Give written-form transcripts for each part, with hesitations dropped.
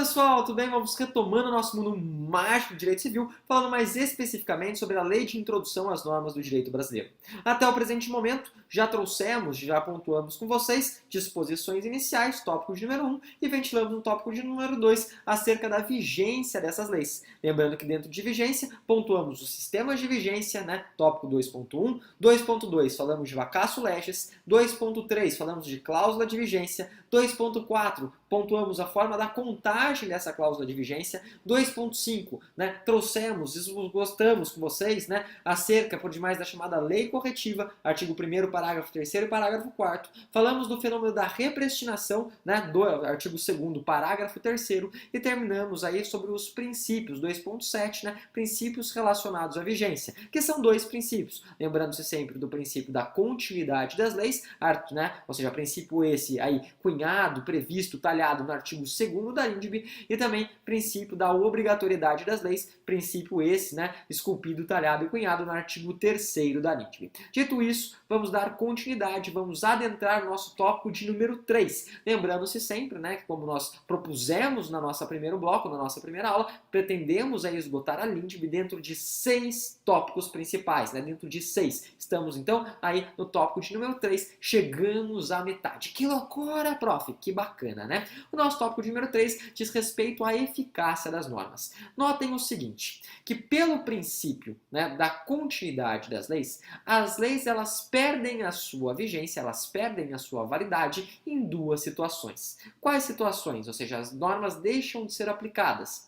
pessoal, tudo bem? Vamos retomando o nosso mundo mágico do direito civil, falando mais especificamente sobre a Lei de Introdução às Normas do Direito Brasileiro. Até o presente momento, já trouxemos, já pontuamos com vocês disposições iniciais, tópico de número 1, e ventilamos no tópico de número 2 acerca da vigência dessas leis. Lembrando que dentro de vigência, pontuamos os sistemas de vigência, né? Tópico 2.1, 2.2 falamos de vacatio legis, 2.3 falamos de cláusula de vigência, 2.4 pontuamos a forma da contagem dessa cláusula de vigência, 2.5, né, trouxemos, gostamos com vocês, né, acerca, por demais, da chamada lei corretiva, artigo 1º, parágrafo 3º e parágrafo 4º, falamos do fenômeno da repristinação, né, do artigo 2º, parágrafo 3º, e terminamos aí sobre os princípios, 2.7, né, princípios relacionados à vigência, que são dois princípios, lembrando-se sempre do princípio da continuidade das leis, né, ou seja, princípio esse aí, cunhado, previsto, talhado no artigo 2º da LINDB, e também princípio da obrigatoriedade das leis, princípio esse, né, esculpido, talhado e cunhado no artigo 3º da LINDB. Dito isso, vamos dar continuidade, vamos adentrar no nosso tópico de número 3. Lembrando-se sempre, né, que como nós propusemos na nossa primeiro bloco, na nossa primeira aula, pretendemos aí esgotar a LINDB dentro de 6 tópicos principais, né, dentro de 6. Estamos então aí no tópico de número 3, chegamos à metade. Que loucura, prof! Que bacana, né? O nosso tópico de número 3 diz respeito à eficácia das normas. Notem o seguinte, que pelo princípio, né, da continuidade das leis, as leis elas perdem a sua vigência, elas perdem a sua validade em duas situações. Quais situações? Ou seja, as normas deixam de ser aplicadas.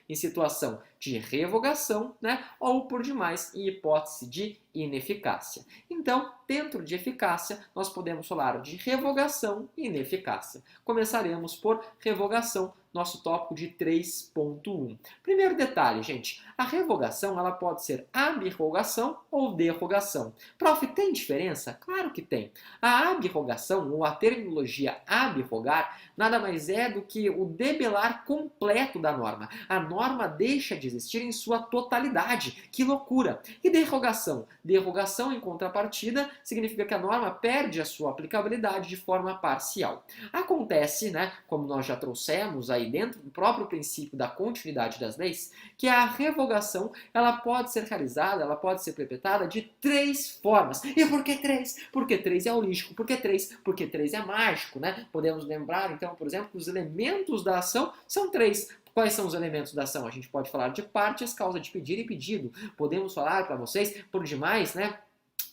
Em situação de revogação, né, ou por demais em hipótese de ineficácia. Então, dentro de eficácia, nós podemos falar de revogação e ineficácia. Começaremos por revogação, nosso tópico de 3.1. Primeiro detalhe, gente, a revogação ela pode ser abrogação ou derrogação. Prof, tem diferença? Claro que tem. A abrogação, ou a terminologia abrogar, nada mais é do que o debelar completo da norma. A norma deixa de existir em sua totalidade. Que loucura! E derrogação? Derrogação, em contrapartida, significa que a norma perde a sua aplicabilidade de forma parcial. Acontece, né, como nós já trouxemos aí dentro do próprio princípio da continuidade das leis, que a revogação ela pode ser realizada, ela pode ser perpetrada de 3 formas. E por que 3? Porque 3 é holístico. Por que 3? Porque 3 é mágico, né? Podemos lembrar, então, por exemplo, que os elementos da ação são 3. Quais são os elementos da ação? A gente pode falar de partes, causa de pedir e pedido. Podemos falar para vocês, por demais, né,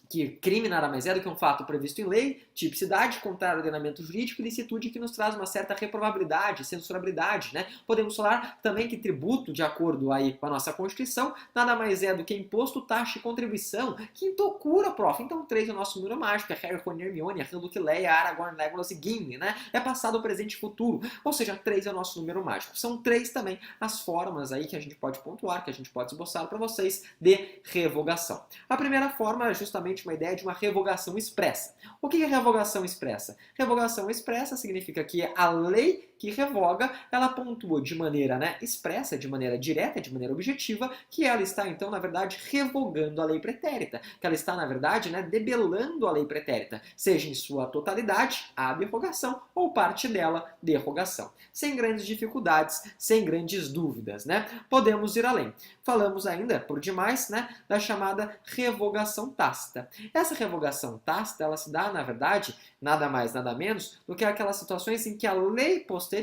que crime nada mais é do que um fato previsto em lei, tipicidade, contrário ao ordenamento jurídico e licitude que nos traz uma certa reprovabilidade, censurabilidade, né? Podemos falar também que tributo, de acordo aí com a nossa Constituição, nada mais é do que imposto, taxa e contribuição. Que loucura, prof! Então 3 é o nosso número mágico, é Harry, Rony, Hermione, é Luke, Leia, Aragorn, Legolas e Gimli, né? É passado, presente e futuro. Ou seja, 3 é o nosso número mágico. São 3 também as formas aí que a gente pode pontuar, que a gente pode esboçar para vocês de revogação. A primeira forma é justamente uma ideia de uma revogação expressa. O que é revogação expressa? Revogação expressa significa que a lei que revoga, ela pontua de maneira, né, expressa, de maneira direta, de maneira objetiva, que ela está, então, na verdade, revogando a lei pretérita, que ela está, na verdade, né, debelando a lei pretérita, seja em sua totalidade, a abrogação, ou parte dela, derrogação. Sem grandes dificuldades, sem grandes dúvidas, né? Podemos ir além. Falamos ainda, por demais, né, da chamada revogação tácita. Essa revogação tácita, ela se dá, na verdade, nada mais, nada menos do que aquelas situações em que a lei posterior,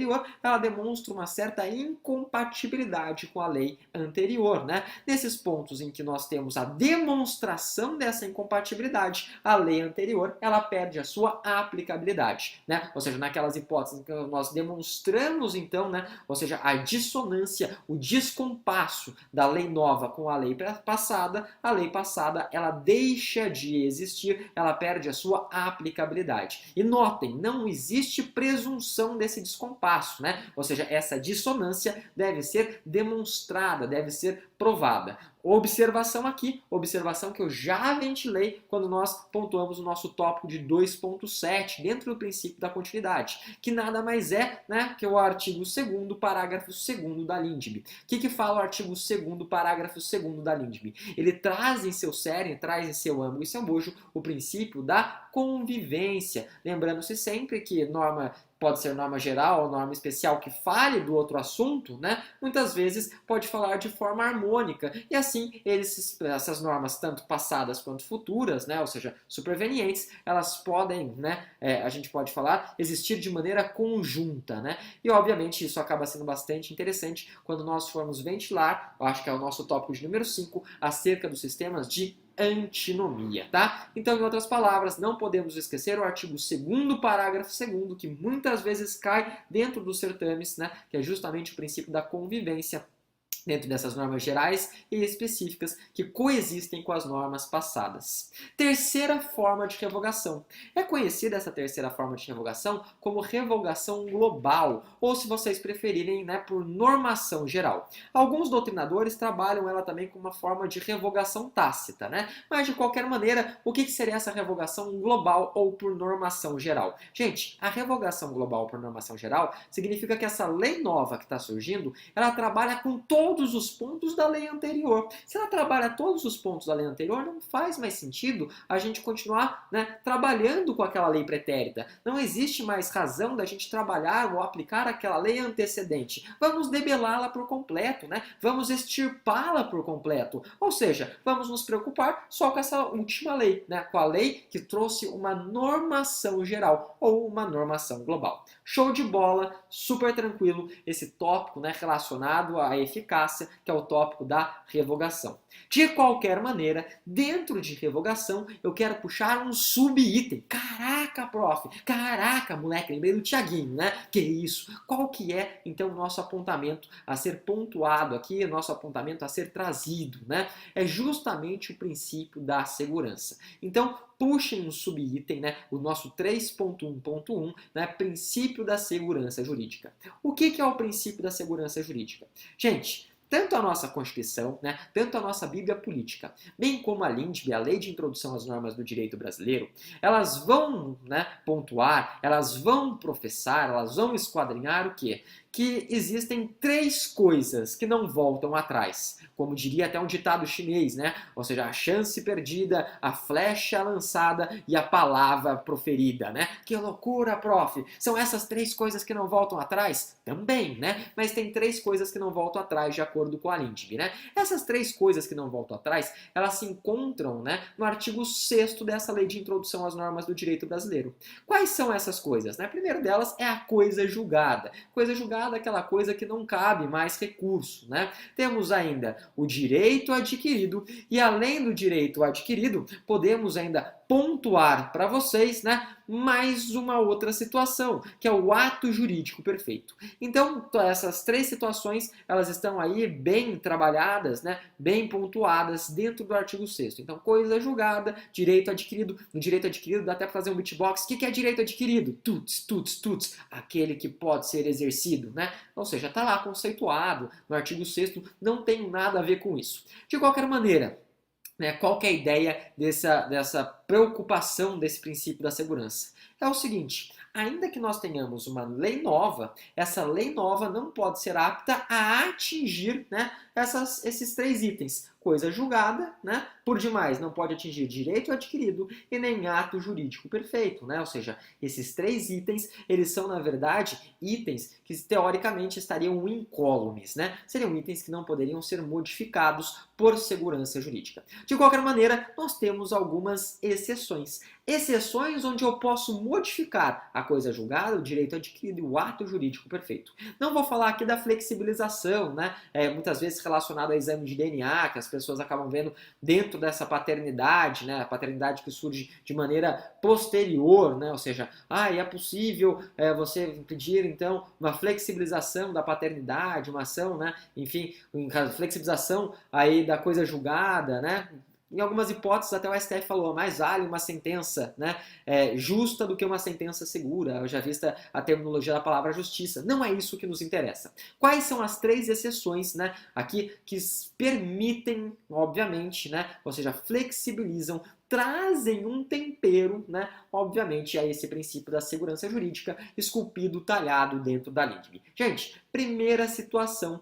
ela demonstra uma certa incompatibilidade com a lei anterior, né? Nesses pontos em que nós temos a demonstração dessa incompatibilidade, a lei anterior, ela perde a sua aplicabilidade, né? Ou seja, naquelas hipóteses em que nós demonstramos, então, né, ou seja, a dissonância, o descompasso da lei nova com a lei passada, ela deixa de existir, ela perde a sua aplicabilidade. E notem, não existe presunção desse descompasso, né? Ou seja, essa dissonância deve ser demonstrada, deve ser provada. Observação aqui, observação que eu já ventilei quando nós pontuamos o nosso tópico de 2.7, dentro do princípio da continuidade, que nada mais é, né, que o artigo 2º, parágrafo 2º da LINDB. O que fala o artigo 2º, parágrafo 2º da LINDB? Ele traz em seu cerne, traz em seu âmago e seu bojo o princípio da convivência. Lembrando-se sempre que norma pode ser norma geral ou norma especial que fale do outro assunto, né, muitas vezes pode falar de forma harmônica. E assim, essas normas, tanto passadas quanto futuras, né, ou seja, supervenientes, elas podem, né, a gente pode falar, existir de maneira conjunta. Né? E, obviamente, isso acaba sendo bastante interessante quando nós formos ventilar, eu acho que é o nosso tópico de número 5, acerca dos sistemas de antinomia, tá? Então, em outras palavras, não podemos esquecer o artigo 2º, parágrafo 2º, que muitas vezes cai dentro dos certames, né? Que é justamente o princípio da convivência dentro dessas normas gerais e específicas que coexistem com as normas passadas. Terceira forma de revogação. É conhecida essa terceira forma de revogação como revogação global, ou se vocês preferirem, né, por normação geral. Alguns doutrinadores trabalham ela também como uma forma de revogação tácita, né? Mas de qualquer maneira, o que seria essa revogação global ou por normação geral? Gente, a revogação global por normação geral significa que essa lei nova que está surgindo, ela trabalha com todos os pontos da lei anterior. Se ela trabalha todos os pontos da lei anterior, não faz mais sentido a gente continuar, né, trabalhando com aquela lei pretérita. Não existe mais razão da gente trabalhar ou aplicar aquela lei antecedente. Vamos debelá-la por completo, né? Vamos extirpá-la por completo. Ou seja, vamos nos preocupar só com essa última lei, né? Com a lei que trouxe uma normação geral ou uma normação global. Show de bola, super tranquilo esse tópico, né, relacionado à eficácia, que é o tópico da revogação. De qualquer maneira, dentro de revogação, eu quero puxar um sub-item. Caraca, prof! Caraca, moleque, lembrei do Tiaguinho, né? Que isso? Qual que é, então, o nosso apontamento a ser pontuado aqui, o nosso apontamento a ser trazido, né? É justamente o princípio da segurança. Então, puxem um sub-item, né? O nosso 3.1.1, né? Princípio da segurança jurídica. O que é o princípio da segurança jurídica? Gente, tanto a nossa Constituição, né, tanto a nossa Bíblia Política, bem como a LINDB, a Lei de Introdução às Normas do Direito Brasileiro, elas vão, né, pontuar, elas vão professar, elas vão esquadrinhar o quê? Que existem três coisas que não voltam atrás. Como diria até um ditado chinês, né? Ou seja, a chance perdida, a flecha lançada e a palavra proferida, né? Que loucura, prof! São essas três coisas que não voltam atrás? Também, né? Mas tem três coisas que não voltam atrás, de acordo com a LINDB, né? Essas três coisas que não voltam atrás, elas se encontram, né, no artigo 6º dessa Lei de Introdução às Normas do Direito Brasileiro. Quais são essas coisas? Né? A primeira delas é a coisa julgada. Coisa julgada é aquela coisa que não cabe mais recurso, né? Temos ainda o direito adquirido e, além do direito adquirido, podemos ainda pontuar para vocês, né, mais uma outra situação, que é o ato jurídico perfeito. Então, essas três situações, elas estão aí bem trabalhadas, né, bem pontuadas dentro do artigo 6º. Então, coisa julgada, direito adquirido. No direito adquirido dá até para fazer um beatbox. O que é direito adquirido? Tuts, tuts, tuts. Aquele que pode ser exercido, né? Ou seja, está lá conceituado no artigo 6º, não tem nada a ver com isso. De qualquer maneira, né, qual que é a ideia dessa preocupação desse princípio da segurança? É o seguinte, ainda que nós tenhamos uma lei nova, essa lei nova não pode ser apta a atingir, né, esses três itens. Coisa julgada, né? Por demais, não pode atingir direito adquirido e nem ato jurídico perfeito, né? Ou seja, esses três itens, eles são, na verdade, itens que teoricamente estariam incólumes, né? Seriam itens que não poderiam ser modificados por segurança jurídica. De qualquer maneira, nós temos algumas exceções. Exceções onde eu posso modificar a coisa julgada, o direito adquirido e o ato jurídico perfeito. Não vou falar aqui da flexibilização, né? Muitas vezes relacionado ao exame de DNA, que as pessoas acabam vendo dentro dessa paternidade, né? A paternidade que surge de maneira posterior, né? Ou seja, é possível você pedir, então, uma flexibilização da paternidade, uma ação, né? Enfim, flexibilização aí da coisa julgada, né? Em algumas hipóteses, até o STF falou, mais vale uma sentença, né, justa do que uma sentença segura. Eu já vista a terminologia da palavra justiça. Não é isso que nos interessa. Quais são as três exceções, né, aqui que permitem, obviamente, né, ou seja, flexibilizam, trazem um tempero, né, obviamente, a esse princípio da segurança jurídica esculpido, talhado dentro da LINDB. Gente, primeira situação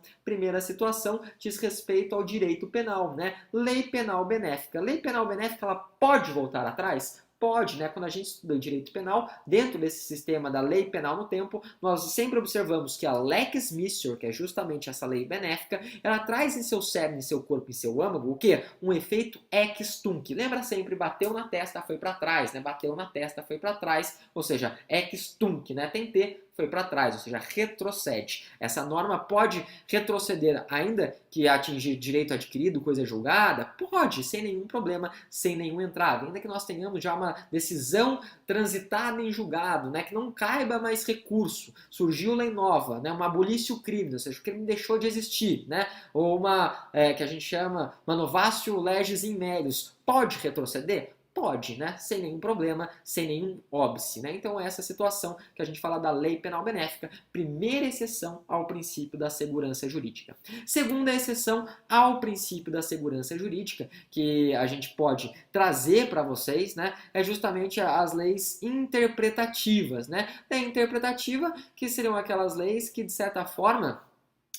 diz respeito ao direito penal, né? Lei penal benéfica. Lei penal benéfica, ela pode voltar atrás? Pode, né? Quando a gente estuda direito penal, dentro desse sistema da lei penal no tempo, nós sempre observamos que a lex miserior, que é justamente essa lei benéfica, ela traz em seu cerne, em seu corpo, em seu âmago, o quê? Um efeito ex tunc. Lembra sempre, bateu na testa, foi para trás, né? Bateu na testa, foi para trás, ou seja, ex tunc, né? Tem T, foi para trás, ou seja, retrocede. Essa norma pode retroceder, ainda que atingir direito adquirido, coisa julgada? Pode, sem nenhum problema, sem nenhum entrave. Ainda que nós tenhamos já uma decisão transitada em julgado, né, que não caiba mais recurso, surgiu lei nova, né, uma abolício crime, ou seja, o crime deixou de existir, né, ou uma, que a gente chama uma novatio legis in melius, pode retroceder? Pode, né? Sem nenhum problema, sem nenhum óbice, né? Então, essa situação que a gente fala da lei penal benéfica, primeira exceção ao princípio da segurança jurídica. Segunda exceção ao princípio da segurança jurídica, que a gente pode trazer para vocês, né? É justamente as leis interpretativas, né? A interpretativa, que seriam aquelas leis que, de certa forma,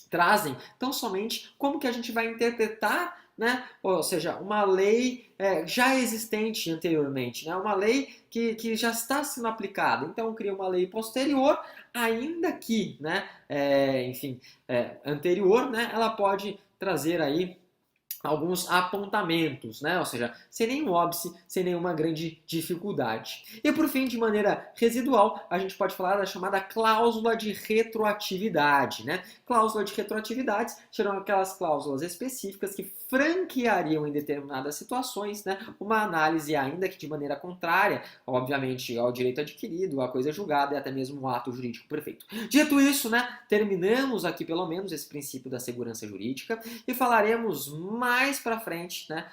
trazem tão somente como que a gente vai interpretar, né? Ou seja, uma lei já existente anteriormente, né? Uma lei que já está sendo aplicada. Então, cria uma lei posterior, ainda que, né? Anterior, né? Ela pode trazer aí alguns apontamentos, né? Ou seja, sem nenhum óbice, sem nenhuma grande dificuldade. E por fim, de maneira residual, a gente pode falar da chamada cláusula de retroatividade, né? Cláusula de retroatividade serão aquelas cláusulas específicas que franqueariam em determinadas situações, né, uma análise ainda que de maneira contrária, obviamente, ao direito adquirido, à coisa julgada e até mesmo ao ato jurídico perfeito. Dito isso, né, terminamos aqui pelo menos esse princípio da segurança jurídica e falaremos mais para frente, né,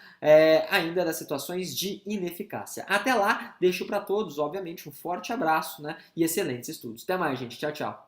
ainda das situações de ineficácia. Até lá, deixo para todos, obviamente, um forte abraço, né, e excelentes estudos. Até mais, gente. Tchau, tchau.